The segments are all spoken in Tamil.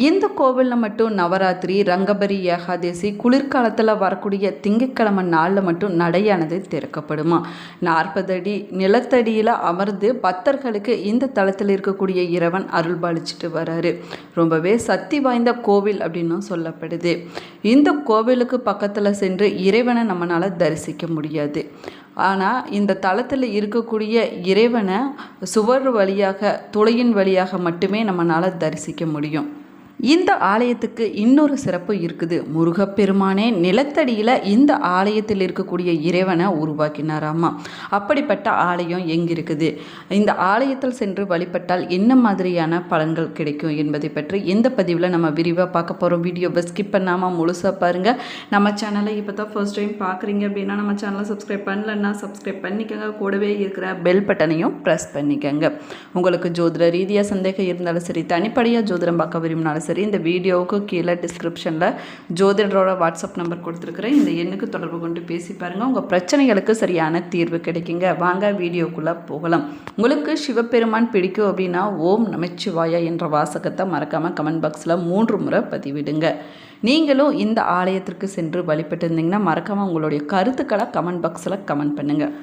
இந்த கோவிலில் மட்டும் நவராத்திரி, ரங்கபரி ஏகாதசி, குளிர்காலத்தில் வரக்கூடிய திங்கட்கிழமை நாளில் மட்டும் நடையானது திறக்கப்படுமா. 40 அடி நிலத்தடியில் அமர்ந்து பக்தர்களுக்கு இந்த தளத்தில் இருக்கக்கூடிய இறைவன் அருள்பாலிச்சிட்டு வராரு. ரொம்பவே சக்தி வாய்ந்த கோவில் அப்படின்னும் சொல்லப்படுது. இந்த கோவிலுக்கு பக்கத்தில் சென்று இறைவனை நம்மளால் தரிசிக்க முடியாது. ஆனால் இந்த தளத்தில் இருக்கக்கூடிய இறைவனை சுவர் வழியாக, துளையின் வழியாக மட்டுமே நம்மளால் தரிசிக்க முடியும். இந்த ஆலயத்துக்கு இன்னொரு சிறப்பு இருக்குது. முருகப்பெருமானே நிலத்தடியில் இந்த ஆலயத்தில் இருக்கக்கூடிய இறைவனை உருவாக்கினாராமா. அப்படிப்பட்ட ஆலயம் எங்கே இருக்குது, இந்த ஆலயத்தில் சென்று வழிபட்டால் என்ன மாதிரியான பலன்கள் கிடைக்கும் என்பதை பற்றி இந்த பதிவில் நம்ம விரிவாக பார்க்க போகிறோம். வீடியோவை ஸ்கிப் பண்ணாமல் முழுசாக பாருங்கள். நம்ம சேனலை இப்போ தான் ஃபர்ஸ்ட் டைம் பார்க்குறீங்க அப்படின்னா நம்ம சேனலை சப்ஸ்கிரைப் பண்ணலன்னா சப்ஸ்கிரைப் பண்ணிக்கோங்க. கூடவே இருக்கிற பெல் பட்டனையும் ப்ரெஸ் பண்ணிக்கோங்க. உங்களுக்கு ஜோதிட ரீதியாக சந்தேகம் இருந்தாலும் சரி, தனிப்படையாக ஜோதிடம் பார்க்க விரும்பினாலும் சரி, இந்த வீடியோவுக்கு கீழே டிஸ்கிரிப்ஷனில் ஜோதிடரோட வாட்ஸ்அப் நம்பர் கொடுத்துருக்குறேன். இந்த எண்ணுக்கு தொடர்பு கொண்டு பேசி பாருங்கள். உங்கள் பிரச்சனைகளுக்கு சரியான தீர்வு கிடைக்குங்க. வாங்க வீடியோக்குள்ளே போகலாம். உங்களுக்கு சிவபெருமான் பிடிக்கும் அப்படின்னா ஓம் நமச்சிவாயா என்ற வாசகத்தை மறக்காமல் கமெண்ட் பாக்ஸில் 3 முறை பதிவிடுங்க. நீங்களும் இந்த ஆலயத்திற்கு சென்று வழிபட்டு இருந்தீங்கன்னா மறக்காமல் உங்களுடைய கருத்துக்களை கமெண்ட் பாக்ஸில் கமெண்ட் பண்ணுங்கள்.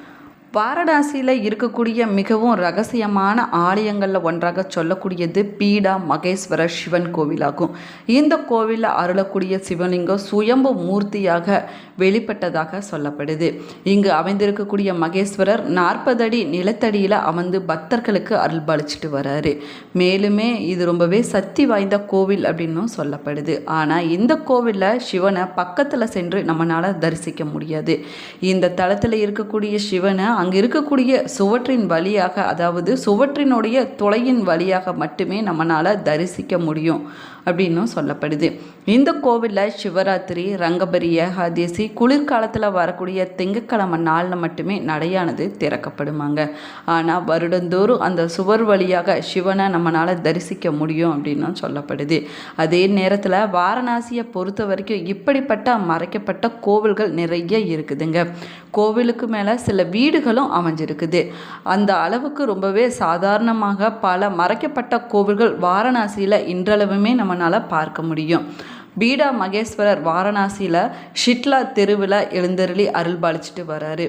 வாரணாசியில் இருக்கக்கூடிய மிகவும் ரகசியமான ஆலயங்களில் ஒன்றாக சொல்லக்கூடியது பீடா மகேஸ்வரர் சிவன் கோவிலாகும். இந்த கோவிலில் அருளக்கூடிய சிவலிங்கம் சுயம்பு மூர்த்தியாக வெளிப்பட்டதாக சொல்லப்படுது. இங்கு அமைந்திருக்கக்கூடிய மகேஸ்வரர் 40 அடி நிலத்தடியில் அமர்ந்து பக்தர்களுக்கு அருள்பாலிச்சிட்டு வராரு. மேலுமே இது ரொம்பவே சக்தி வாய்ந்த கோவில் அப்படின்னும் சொல்லப்படுது. ஆனால் இந்த கோவிலில் சிவனை பக்கத்தில் சென்று நம்மளால் தரிசிக்க முடியாது. இந்த தளத்தில் இருக்கக்கூடிய சிவனை அங்கே இருக்கக்கூடிய சுவற்றின் வழியாக, அதாவது சுவற்றினுடைய துளையின் வழியாக மட்டுமே நம்மளால் தரிசிக்க முடியும் அப்படின்னும் சொல்லப்படுது. இந்த கோவிலில் சிவராத்திரி, ரங்கபரி ஏகாதசி, குளிர்காலத்தில் வரக்கூடிய திங்கட்கிழமை நாளில் மட்டுமே நடையானது திறக்கப்படுமாங்க. ஆனால் வருடந்தோறும் அந்த சுவர் வழியாக சிவனை நம்மளால் தரிசிக்க முடியும் அப்படின்னும் சொல்லப்படுது. அதே நேரத்தில் வாரணாசியை பொறுத்த வரைக்கும் இப்படிப்பட்ட மறைக்கப்பட்ட கோவில்கள் நிறைய இருக்குதுங்க. கோவிலுக்கு மேலே சில வீடுகளும் அமைஞ்சிருக்குது. அந்த அளவுக்கு ரொம்பவே சாதாரணமாக பல மறைக்கப்பட்ட கோவில்கள் வாரணாசியில் இன்றளவுமே நம்மளால் பார்க்க முடியும். பீடா மகேஸ்வரர் வாரணாசியில் ஷிட்லா தெருவில் எழுந்தருளி அருள்பாலிச்சிட்டு வராரு.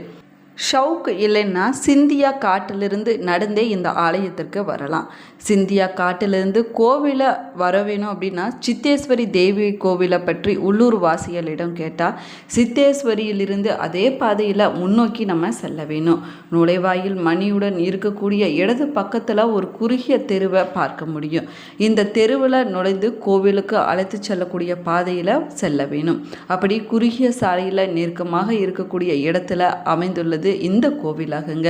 ஷவுக் இல்லைன்னா சிந்தியா காட்டிலிருந்து நடந்தே இந்த ஆலயத்திற்கு வரலாம். சிந்தியா காட்டிலிருந்து கோவிலை வர வேணும் அப்படின்னா சித்தேஸ்வரி தேவி கோவிலை பற்றி உள்ளூர் வாசிகளிடம் கேட்டால் சித்தேஸ்வரியிலிருந்து அதே பாதையில் முன்னோக்கி நம்ம செல்ல வேணும். நுழைவாயில் மணியுடன் இருக்கக்கூடிய இடது பக்கத்தில் ஒரு குறுகிய தெருவை பார்க்க முடியும். இந்த தெருவில் நுழைந்து கோவிலுக்கு அழைத்து செல்லக்கூடிய பாதையில் செல்ல வேணும். அப்படி குறுகிய சாலையில் நெருக்கமாக இருக்கக்கூடிய இடத்துல அமைந்துள்ளது இந்த கோவிலாகுங்க.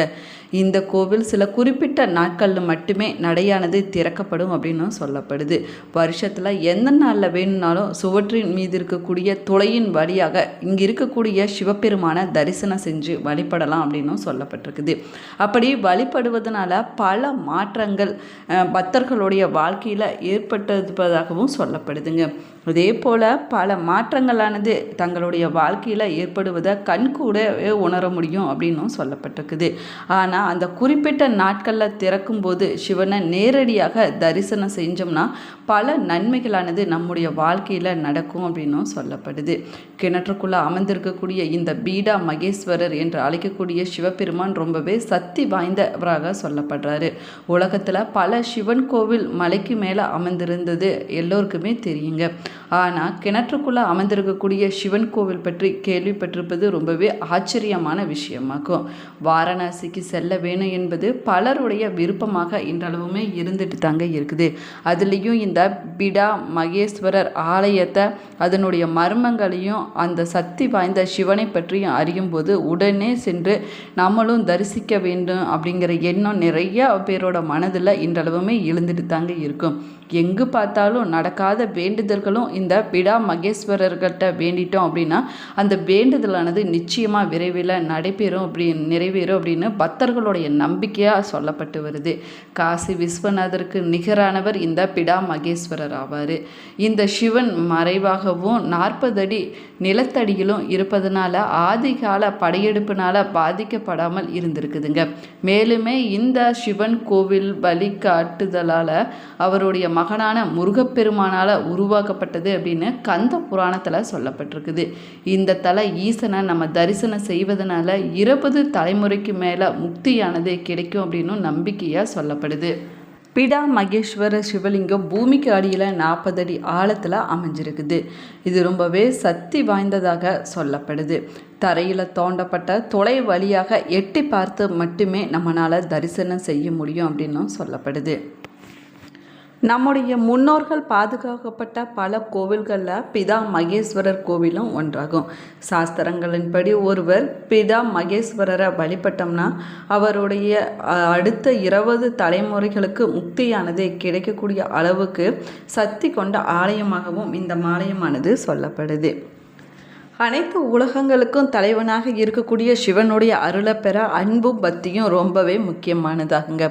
இந்த கோவில் சில குறிப்பிட்ட நாட்களில் மட்டுமே நடையானது திறக்கப்படும் அப்படின்னு சொல்லப்படுது. வருஷத்தில் எந்த நாளில் வேணும்னாலும் சுவற்றின் மீது இருக்கக்கூடிய துளையின் வழியாக இங்கே இருக்கக்கூடிய சிவபெருமான தரிசனம் செஞ்சு வழிபடலாம் அப்படின்னு சொல்லப்பட்டிருக்குது. அப்படி வழிபடுவதனால பல மாற்றங்கள் பக்தர்களுடைய வாழ்க்கையில் ஏற்பட்டிருப்பதாகவும் சொல்லப்படுதுங்க. அதே போல் பல மாற்றங்களானது தங்களுடைய வாழ்க்கையில் ஏற்படுவதை கண்கூடவே உணர முடியும் அப்படின்னும் சொல்லப்பட்டிருக்குது. ஆனால் அந்த குறிப்பிட்ட நாட்களில் திறக்கும்போது சிவனை நேரடியாக தரிசனம் செஞ்சோம்னா பல நன்மைகளானது நம்முடைய வாழ்க்கையில் நடக்கும் அப்படின்னும் சொல்லப்படுது. கிணற்றுக்குள்ளே அமர்ந்திருக்கக்கூடிய இந்த பீடா மகேஸ்வரர் என்று அழைக்கக்கூடிய சிவபெருமான் ரொம்பவே சக்தி வாய்ந்தவராக சொல்லப்படுறாரு. உலகத்தில் பல சிவன் கோவில் மலைக்கு மேலே அமர்ந்திருந்தது எல்லோருக்குமே தெரியுங்க. ஆனால் கிணற்றுக்குள்ளே அமர்ந்திருக்கக்கூடிய சிவன் கோவில் பற்றி கேள்விப்பட்டிருப்பது ரொம்பவே ஆச்சரியமான விஷயமாகும். வாரணாசிக்கு செல்ல வேணும் என்பது பலருடைய விருப்பமாக இன்றளவுமே இருந்துட்டு தாங்க இருக்குது. அதுலேயும் இந்த பீடா மகேஸ்வரர் ஆலயத்தை, அதனுடைய மர்மங்களையும் அந்த சக்தி வாய்ந்த சிவனை பற்றியும் அறியும் போது உடனே சென்று நம்மளும் தரிசிக்க வேண்டும் அப்படிங்கிற எண்ணம் நிறைய பேரோட மனதில் இன்றளவுமே எழுந்துட்டு தாங்க இருக்கும். எங்கு பார்த்தாலும் நடக்காத வேண்டுதல்களும் இந்த பீடா மகேஸ்வரர்கிட்ட வேண்டிட்டோம் அப்படின்னா அந்த வேண்டுதலானது நிச்சயமாக விரைவில் நிறைவேறும் அப்படின்னு பக்தர்களுடைய நம்பிக்கையாக சொல்லப்பட்டு வருது. காசி விஸ்வநாதருக்கு நிகரானவர் இந்த பீடா மகேஸ்வரர் ஆவார். இந்த சிவன் மறைவாகவும் 40 அடி நிலத்தடியிலும் இருப்பதனால ஆதிகால படையெடுப்பினால் பாதிக்கப்படாமல் இருந்திருக்குதுங்க. மேலுமே இந்த சிவன் கோவில் வழிகாட்டுதலால் அவருடைய மகனான முருகப்பெருமானால் உருவாக்கப்பட்டது அப்படின்னு கந்த புராணத்தில் சொல்லப்பட்டிருக்குது. இந்த தலை ஈசனை நம்ம தரிசனம் செய்வதனால 20 தலைமுறைக்கு மேலே முக்தியானது கிடைக்கும் அப்படின்னு நம்பிக்கையாக சொல்லப்படுது. பிடா மகேஸ்வர சிவலிங்கம் பூமிக்கு அடியில் 40 அடி ஆழத்தில் அமைஞ்சிருக்குது. இது ரொம்பவே சக்தி வாய்ந்ததாக சொல்லப்படுது. தரையில் தோண்டப்பட்ட துளை வழியாக எட்டி பார்த்து மட்டுமே நம்மளால் தரிசனம் செய்ய முடியும் அப்படின்னும் சொல்லப்படுது. நம்முடைய முன்னோர்கள் பாதுகாக்கப்பட்ட பல கோவில்களில் பிதா மகேஸ்வரர் கோவிலும் ஒன்றாகும். சாஸ்திரங்களின்படி ஒருவர் பிதா மகேஸ்வரரை வழிபட்டோம்னா அவருடைய அடுத்த 20 தலைமுறைகளுக்கு முக்தியானது கிடைக்கக்கூடிய அளவுக்கு சக்தி கொண்ட ஆலயமாகவும் இந்த ஆலயமானது சொல்லப்படுது. அனைத்து உலகங்களுக்கும் தலைவனாக இருக்கக்கூடிய சிவனுடைய அருளை பெற அன்பும் பக்தியும் ரொம்பவே முக்கியமானதாகுங்க.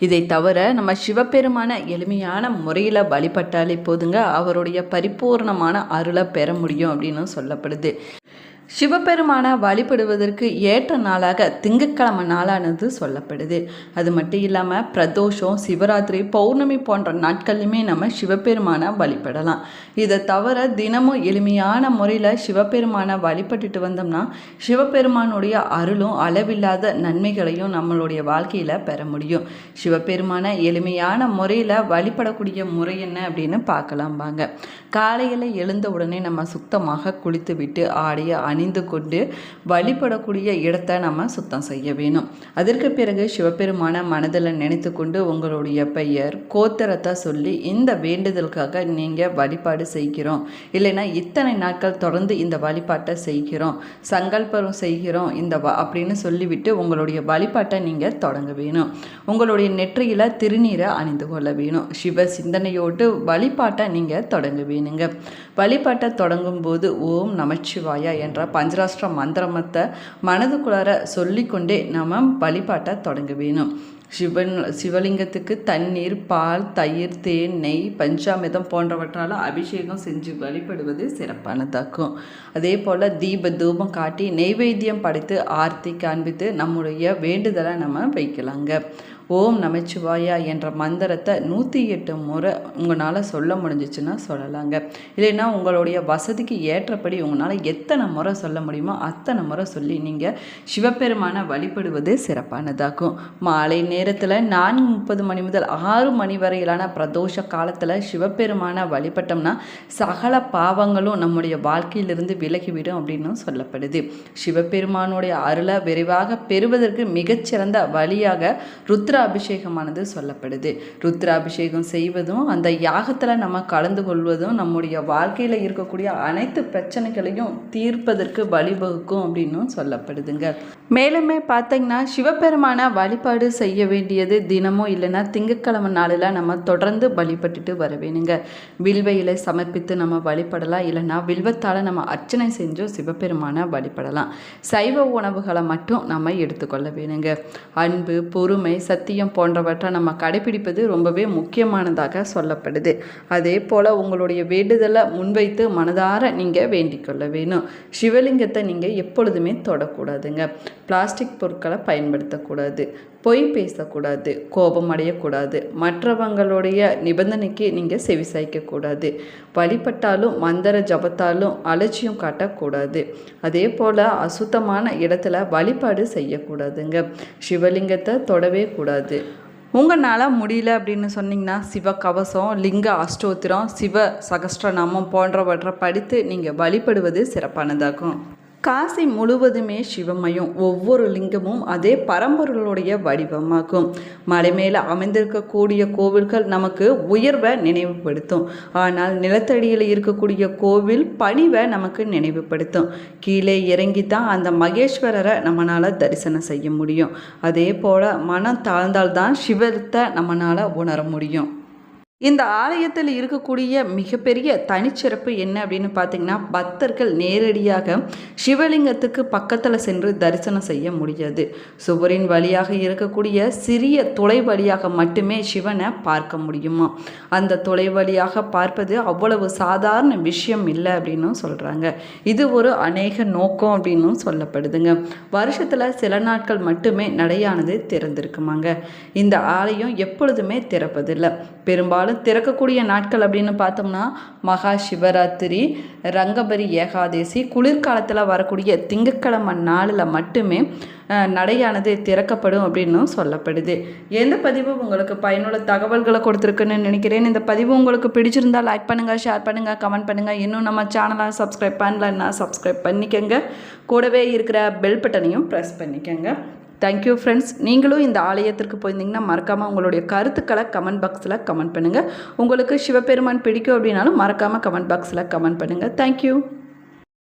இதை தவிர நம்ம சிவபெருமான எளிமையான முறையில் வழிபட்டாலே போதுங்க அவருடைய பரிபூர்ணமான அருளை பெற முடியும் அப்படின்னு சொல்லப்படுது. சிவபெருமானை வழிபடுவதற்கு ஏற்ற நாளாக திங்கட்கிழமை நாளானது சொல்லப்படுது. அது மட்டும் இல்லாமல் பிரதோஷம், சிவராத்திரி, பௌர்ணமி போன்ற நாட்கள்லையுமே நம்ம சிவபெருமானை வழிபடலாம். இதை தவிர தினமும் எளிமையான முறையில் சிவபெருமானை வழிபட்டுட்டு வந்தோம்னா சிவபெருமானுடைய அருளும் அளவில்லாத நன்மைகளையும் நம்மளுடைய வாழ்க்கையில் பெற முடியும். சிவபெருமானை எளிமையான முறையில் வழிபடக்கூடிய முறை என்ன அப்படின்னு பார்க்கலாம் வாங்க. காலையில் எழுந்த உடனே நம்ம சுத்தமாக குளித்து விட்டு ஆடைய அணிந்து கொண்டு வழிபடக்கூடிய இடத்தை நம்ம சுத்தம் செய்ய வேணும். அதற்கு பிறகு சிவபெருமான மனதில் நினைத்து கொண்டு உங்களுடைய பெயர், கோத்திரத்தை சொல்லி இந்த வேண்டுதலுக்காக நீங்கள் வழிபாடு செய்கிறோம், இல்லைன்னா இத்தனை நாட்கள் தொடர்ந்து இந்த வழிபாட்டை செய்கிறோம், சங்கல்பம் செய்கிறோம் அப்படின்னு சொல்லிவிட்டு உங்களுடைய வழிபாட்டை நீங்கள் தொடங்க வேணும். உங்களுடைய நெற்றியில் திருநீரை அணிந்து கொள்ள வேணும். சிவ சிந்தனையோடு வழிபாட்டை நீங்கள் தொடங்க வேணுங்க. வழிபாட்டை தொடங்கும் போது ஓம் நமச்சிவாயா என்ற பஞ்சராஷ்டிர மந்திரமத்தை மனதுக்குள்ளார சொல்லிக்கொண்டே நம்ம வழிபாட்டை தொடங்க வேணும். சிவலிங்கத்துக்கு தண்ணீர், பால், தயிர், தேன், நெய், பஞ்சாமிர்தம் போன்றவற்றால் அபிஷேகம் செஞ்சு வழிபடுவது சிறப்பானதாக்கும். அதே போல் தீப தூபம் காட்டி நெய்வேத்தியம் படைத்து ஆர்த்தி காண்பித்து நம்முடைய வேண்டுதலை நம்ம வைக்கலாங்க. ஓம் நமச்சிவாயா என்ற மந்திரத்தை 108 முறை உங்களால் சொல்ல முடிஞ்சிச்சுன்னா சொல்லலாங்க. இல்லைன்னா உங்களுடைய வசதிக்கு ஏற்றபடி உங்களால் எத்தனை முறை சொல்ல முடியுமோ அத்தனை முறை சொல்லி நீங்கள் சிவபெருமானை வழிபடுவது சிறப்பானதாகும். மாலை நேரத்தில் 4:30 மணி முதல் 6 மணி வரையிலான பிரதோஷ காலத்தில் சிவபெருமானை வழிபட்டோம்னா சகல பாவங்களும் நம்முடைய வாழ்க்கையிலிருந்து விலகிவிடும் அப்படின்னு சொல்லப்படுது. சிவபெருமானுடைய அருளை விரைவாக பெறுவதற்கு மிகச்சிறந்த வழியாக ருத்ராபிஷேகமானது சொல்லப்படுது. ருத்ராபிஷேகம் செய்வதும் அந்த யாகத்தில் நம்ம கலந்து கொள்வதும் நம்முடைய வாழ்க்கையில் இருக்கக்கூடிய அனைத்து பிரச்சனைகளையும் தீர்ப்பதற்கு வழிவகுக்கும் அப்படின்னு சொல்லப்படுதுங்க. மேலுமே பார்த்தீங்கன்னா சிவபெருமான வழிபாடு செய்ய வேண்டியது தினமும் இல்லைன்னா திங்கட்கிழமை நாளில் நம்ம தொடர்ந்து வழிபட்டுட்டு வர வேணுங்க. வில்வ இலை சமர்ப்பித்து நம்ம வழிபடலாம், இல்லைன்னா வில்வத்தால் நம்ம அர்ச்சனை செஞ்சோம் சிவபெருமான வழிபடலாம். சைவ உணவுகளை மட்டும் நம்ம எடுத்துக்கொள்ள வேணுங்க. அன்பு, பொறுமை, சத்தியம் போன்றவற்றை நம்ம கடைபிடிப்பது ரொம்பவே முக்கியமானதாக சொல்லப்படுது. அதே போல் உங்களுடைய வேண்டுதலை முன்வைத்து மனதார நீங்கள் வேண்டிக் கொள்ள வேணும். சிவலிங்கத்தை நீங்கள் எப்பொழுதுமே தொடக்கூடாதுங்க. பிளாஸ்டிக் பொருட்களை பயன்படுத்தக்கூடாது, பொய் பேசக்கூடாது, கோபம் அடையக்கூடாது, மற்றவங்களுடைய நிபந்தனைக்கு நீங்கள் செவிசாய்க்கக்கூடாது, வழிபட்டாலும் மந்திர ஜபத்தாலும் அலட்சியம் காட்டக்கூடாது. அதே போல் அசுத்தமான இடத்துல வழிபாடு செய்யக்கூடாதுங்க. சிவலிங்கத்தை தொடவே கூடாது. உங்களால் முடியல அப்படின்னு சொன்னிங்கன்னா சிவகவசம், லிங்க அஷ்டோத்திரம், சிவ சகஸ்ரநாமம் போன்றவற்றை படித்து நீங்கள் வழிபடுவது சிறப்பானதாகும். காசி முழுவதுமே சிவமயம். ஒவ்வொரு லிங்கமும் அதே பரம்பொருளுடைய வடிவமாகும். மலை மேலே அமைந்திருக்கக்கூடிய கோவில்கள் நமக்கு உயர்வை நினைவுபடுத்தும். ஆனால் நிலத்தடியில் இருக்கக்கூடிய கோவில் பணிவை நமக்கு நினைவுபடுத்தும். கீழே இறங்கி தான் அந்த மகேஸ்வரரை நம்மளால் தரிசனம் செய்ய முடியும். அதே போல் மனம் தாழ்ந்தால்தான் சிவத்தை நம்மளால் உணர முடியும். இந்த ஆலயத்தில் இருக்கக்கூடிய மிகப்பெரிய தனிச்சிறப்பு என்ன அப்படின்னு பார்த்தீங்கன்னா, பக்தர்கள் நேரடியாக சிவலிங்கத்துக்கு பக்கத்தில் சென்று தரிசனம் செய்ய முடியாது. சுவரின் வழியாக இருக்கக்கூடிய சிறிய துளை வழியாக மட்டுமே சிவனை பார்க்க முடியுமா. அந்த துளை வழியாக பார்ப்பது அவ்வளவு சாதாரண விஷயம் இல்லை அப்படின்னும் சொல்கிறாங்க. இது ஒரு அநேக நோக்கம் அப்படின்னும் சொல்லப்படுதுங்க. வருஷத்தில் சில நாட்கள் மட்டுமே நடையானது திறந்திருக்குமாங்க. இந்த ஆலயம் எப்பொழுதுமே திறப்பதில்லை. பெரும்பாலும் பெரும்பாலும் திறக்கக்கூடிய நாட்கள் அப்படின்னு பார்த்தோம்னா மகா சிவராத்திரி, ரங்கபரி ஏகாதேசி, குளிர்காலத்தில் வரக்கூடிய திங்கட்கிழமை நாளில் மட்டுமே நடையானது திறக்கப்படும் அப்படின்னும் சொல்லப்படுது. எந்த பதிவு உங்களுக்கு பயனுள்ள தகவல்களை கொடுத்துருக்குன்னு நினைக்கிறேன். இந்த பதிவு உங்களுக்கு பிடிச்சிருந்தால் லைக் பண்ணுங்கள், ஷேர் பண்ணுங்கள், கமெண்ட் பண்ணுங்கள். இன்னும் நம்ம சேனலை சப்ஸ்கிரைப் பண்ணலன்னா சப்ஸ்கிரைப் பண்ணிக்கோங்க. கூடவே இருக்கிற பெல் பட்டனையும் ப்ரெஸ் பண்ணிக்கோங்க. Thank you friends. நீங்களும் இந்த ஆலயத்திற்கு போயிருந்தீங்கன்னா மறக்காமல் உங்களுடைய கருத்துக்களை கமெண்ட் பாக்ஸில் கமெண்ட் பண்ணுங்கள். உங்களுக்கு சிவபெருமான் பிடிக்கும் அப்படின்னாலும் மறக்காமல் கமெண்ட் பாக்ஸில் கமெண்ட் பண்ணுங்கள். தேங்க்யூ.